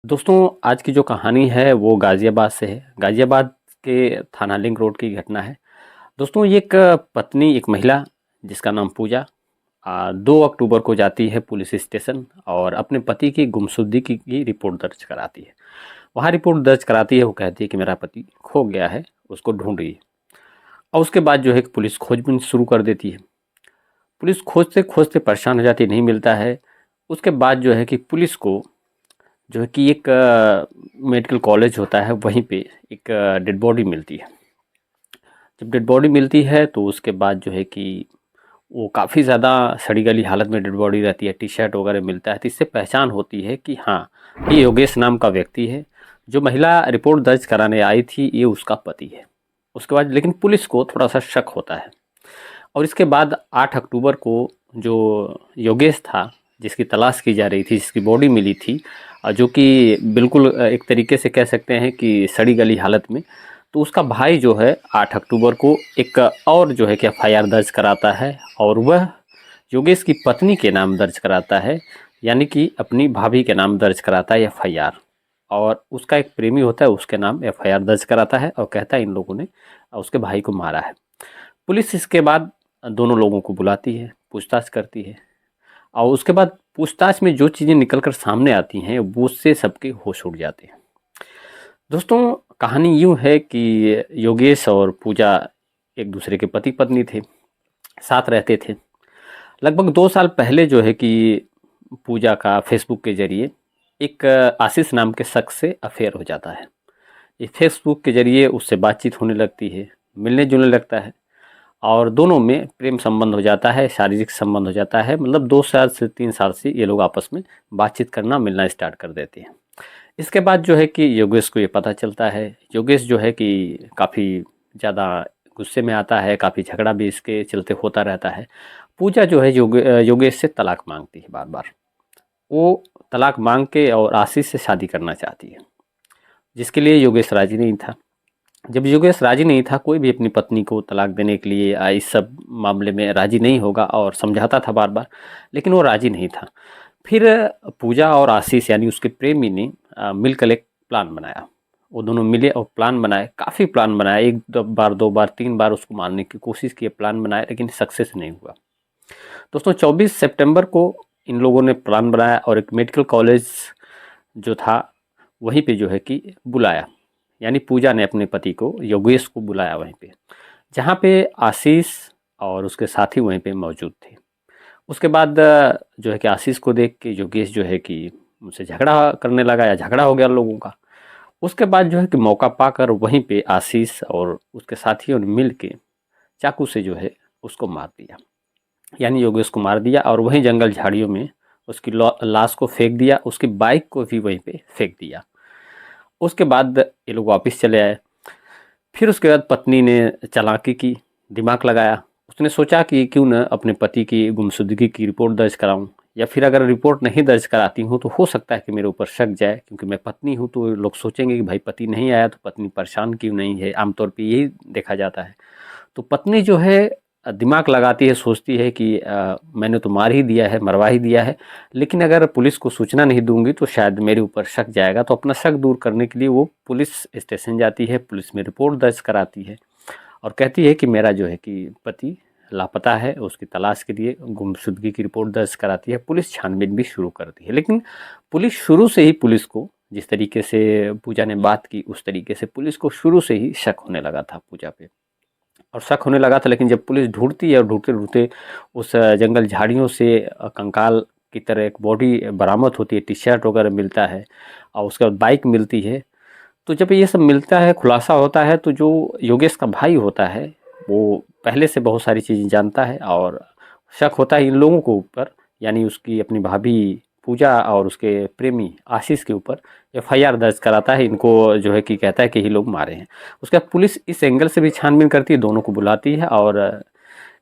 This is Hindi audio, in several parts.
दोस्तों, आज की जो कहानी है वो गाज़ियाबाद से है। गाज़ियाबाद के थाना लिंक रोड की घटना है। दोस्तों, ये एक पत्नी, एक महिला जिसका नाम पूजा 2 अक्टूबर को जाती है पुलिस स्टेशन और अपने पति की गुमशुदगी की रिपोर्ट दर्ज कराती है। वहाँ रिपोर्ट दर्ज कराती है, वो कहती है कि मेरा पति खो गया है, उसको ढूँढ रही है। और उसके बाद जो है कि पुलिस खोजबीन शुरू कर देती है। पुलिस खोजते-खोजते परेशान हो जाती है, नहीं मिलता है। उसके बाद जो है कि पुलिस को जो है कि एक मेडिकल कॉलेज होता है, वहीं पे एक डेड बॉडी मिलती है। जब डेड बॉडी मिलती है तो उसके बाद जो है कि वो काफ़ी ज़्यादा सड़ी-गली हालत में डेड बॉडी रहती है, टी-शर्ट वगैरह मिलता है, तो इससे पहचान होती है कि हाँ, ये योगेश नाम का व्यक्ति है। जो महिला रिपोर्ट दर्ज कराने आई थी, ये उसका पति है। उसके बाद लेकिन पुलिस को थोड़ा-सा शक होता है और इसके बाद 8 अक्टूबर को जो योगेश था, जिसकी तलाश की जा रही थी, जिसकी बॉडी मिली थी जो कि बिल्कुल एक तरीके से कह सकते हैं कि सड़ी-गली हालत में, तो उसका भाई जो है 8 अक्टूबर को एक और जो है कि एफआईआर दर्ज कराता है और वह योगेश की पत्नी के नाम दर्ज कराता है, यानी कि अपनी भाभी के नाम दर्ज कराता है एफआईआर। और उसका एक प्रेमी होता है, उसके नाम एफआईआर दर्ज कराता है और कहता है इन लोगों ने उसके भाई को मारा है। पुलिस इसके बाद दोनों लोगों को बुलाती है, पूछताछ करती है और उसके बाद पूछताछ में जो चीज़ें निकल कर सामने आती हैं, वो उससे सबके होश उड़ जाते हैं। दोस्तों, कहानी यूँ है कि योगेश और पूजा एक दूसरे के पति पत्नी थे, साथ रहते थे। लगभग 2 साल पहले जो है कि पूजा का फेसबुक के ज़रिए एक आशीष नाम के शख्स से अफ़ेयर हो जाता है। ये फेसबुक के ज़रिए उससे बातचीत होने लगती है, मिलने-जुलने लगता है और दोनों में प्रेम संबंध हो जाता है, शारीरिक संबंध हो जाता है। मतलब 2 साल से 3 साल से ये लोग आपस में बातचीत करना, मिलना स्टार्ट कर देते हैं। इसके बाद जो है कि योगेश को ये पता चलता है। योगेश जो है कि काफ़ी ज़्यादा गुस्से में आता है, काफ़ी झगड़ा भी इसके चलते होता रहता है। पूजा जो है योगेश से तलाक माँगती है बार-बार। वो तलाक माँग के और आशीष से शादी करना चाहती है, जिसके लिए योगेश राज़ी नहीं था। जब योगेश राज़ी नहीं था, कोई भी अपनी पत्नी को तलाक देने के लिए इस सब मामले में राज़ी नहीं होगा और समझाता था बार-बार, लेकिन वो राज़ी नहीं था। फिर पूजा और आशीष यानी उसके प्रेमी ने मिलकर एक प्लान बनाया। वो दोनों मिले और प्लान बनाए, काफ़ी प्लान बनाए, 1 द बार, 2 बार, 3 बार उसको मारने की कोशिश की, प्लान बनाए, लेकिन सक्सेस नहीं हुआ। दोस्तों, 24 सितंबर को इन लोगों ने प्लान बनाया और एक मेडिकल कॉलेज जो था, वहीं पे जो है कि बुलाया। यानी पूजा ने अपने पति को, योगेश को बुलाया वहीं पे, जहाँ पे आशीष और उसके साथी वहीं पे मौजूद थे। उसके बाद जो है कि आशीष को देख के योगेश जो है कि उनसे झगड़ा करने लगा या झगड़ा हो गया लोगों का। उसके बाद जो है कि मौका पाकर वहीं पे आशीष और उसके साथियों ने मिल के चाकू से जो है उसको मार दिया। यानी योगेश को मार दिया और वहीं जंगल झाड़ियों में उसकी लाश को फेंक दिया, उसकी बाइक को भी वहीं पे फेंक दिया। उसके बाद ये लोग वापस चले आए। फिर उसके बाद पत्नी ने चालाकी की, दिमाग लगाया। उसने सोचा कि क्यों न अपने पति की गुमशुदगी की रिपोर्ट दर्ज कराऊँ, या फिर अगर रिपोर्ट नहीं दर्ज कराती हूँ तो हो सकता है कि मेरे ऊपर शक जाए, क्योंकि मैं पत्नी हूँ तो लोग सोचेंगे कि भाई पति नहीं आया तो पत्नी परेशान क्यों नहीं है, आमतौर पे यही देखा जाता है। तो पत्नी जो है दिमाग लगाती है, सोचती है कि मैंने तो मार ही दिया है, मरवा ही दिया है, लेकिन अगर पुलिस को सूचना नहीं दूँगी तो शायद मेरे ऊपर शक जाएगा। तो अपना शक दूर करने के लिए वो पुलिस स्टेशन जाती है, पुलिस में रिपोर्ट दर्ज कराती है और कहती है कि मेरा जो है कि पति लापता है, उसकी तलाश के लिए गुमशुदगी की रिपोर्ट दर्ज कराती है। पुलिस छानबीन भी शुरू करती है, लेकिन पुलिस शुरू से ही पुलिस को जिस तरीके से पूजा ने बात की, उस तरीके से पुलिस को शुरू से ही शक होने लगा था पूजा पे। और शक होने लगा था, लेकिन जब पुलिस ढूँढती है और ढूँढते-ढूँढते उस जंगल झाड़ियों से कंकाल की तरह एक बॉडी बरामद होती है, टी-शर्ट वगैरह मिलता है और उसके बाद बाइक मिलती है। तो जब ये सब मिलता है, खुलासा होता है, तो जो योगेश का भाई होता है, वो पहले से बहुत सारी चीज़ें जानता है और शक होता है इन लोगों के ऊपर, यानी उसकी अपनी भाभी पूजा और उसके प्रेमी आशीष के ऊपर एफआईआर दर्ज कराता है। इनको जो है कि कहता है कि ये लोग मारे हैं। उसके बाद पुलिस इस एंगल से भी छानबीन करती है, दोनों को बुलाती है और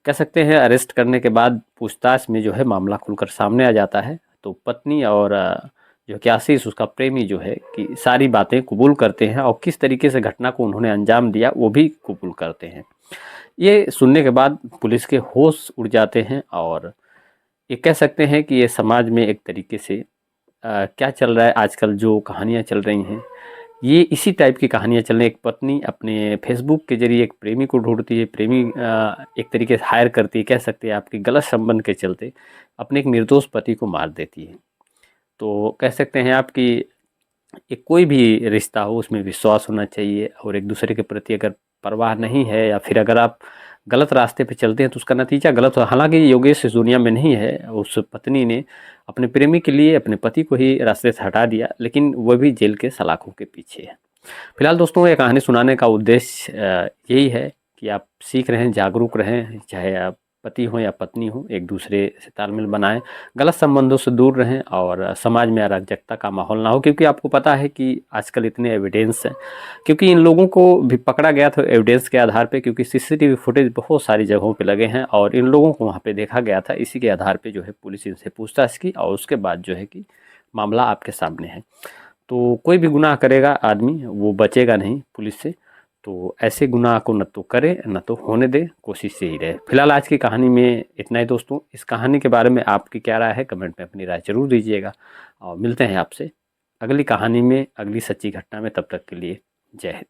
कह सकते हैं अरेस्ट करने के बाद पूछताछ में जो है मामला खुलकर सामने आ जाता है। तो पत्नी और जो कि आशीष उसका प्रेमी जो है कि सारी बातें कबूल करते हैं और किस तरीके से घटना को उन्होंने अंजाम दिया वो भी कबूल करते हैं। ये सुनने के बाद पुलिस के होश उड़ जाते हैं और ये कह सकते हैं कि ये समाज में एक तरीके से क्या चल रहा है आजकल, जो कहानियाँ चल रही हैं, ये इसी टाइप की कहानियाँ चल रही हैं। एक पत्नी अपने फेसबुक के ज़रिए एक प्रेमी को ढूँढती है, प्रेमी एक तरीके से हायर करती है, कह सकते हैं आपकी गलत संबंध के चलते अपने एक निर्दोष पति को मार देती है। तो कह सकते हैं आप कि एक कोई भी रिश्ता हो उसमें विश्वास होना चाहिए, और एक दूसरे के प्रति अगर परवाह नहीं है या फिर अगर आप गलत रास्ते पे चलते हैं तो उसका नतीजा गलत हो। हालांकि योगेश इस दुनिया में नहीं है, उस पत्नी ने अपने प्रेमी के लिए अपने पति को ही रास्ते से हटा दिया, लेकिन वह भी जेल के सलाखों के पीछे है। फिलहाल दोस्तों, ये कहानी सुनाने का उद्देश्य यही है कि आप सीख रहें, जागरूक रहें, चाहे आप पति हो या पत्नी हो, एक दूसरे से तालमेल बनाएं, गलत संबंधों से दूर रहें और समाज में अराजकता का माहौल ना हो। क्योंकि आपको पता है कि आजकल इतने एविडेंस हैं, क्योंकि इन लोगों को भी पकड़ा गया था एविडेंस के आधार पे, क्योंकि सीसीटीवी फुटेज बहुत सारी जगहों पे लगे हैं और इन लोगों को वहाँ पे देखा गया था। इसी के आधार पे जो है पुलिस इनसे पूछताछ की और उसके बाद जो है कि मामला आपके सामने है। तो कोई भी गुनाह करेगा आदमी, वो बचेगा नहीं पुलिस से। तो ऐसे गुनाह को न तो करे न तो होने दे, कोशिश यही रहे। फिलहाल आज की कहानी में इतना ही दोस्तों। इस कहानी के बारे में आपकी क्या राय है, कमेंट में अपनी राय जरूर दीजिएगा और मिलते हैं आपसे अगली कहानी में, अगली सच्ची घटना में। तब तक के लिए जय हिंद।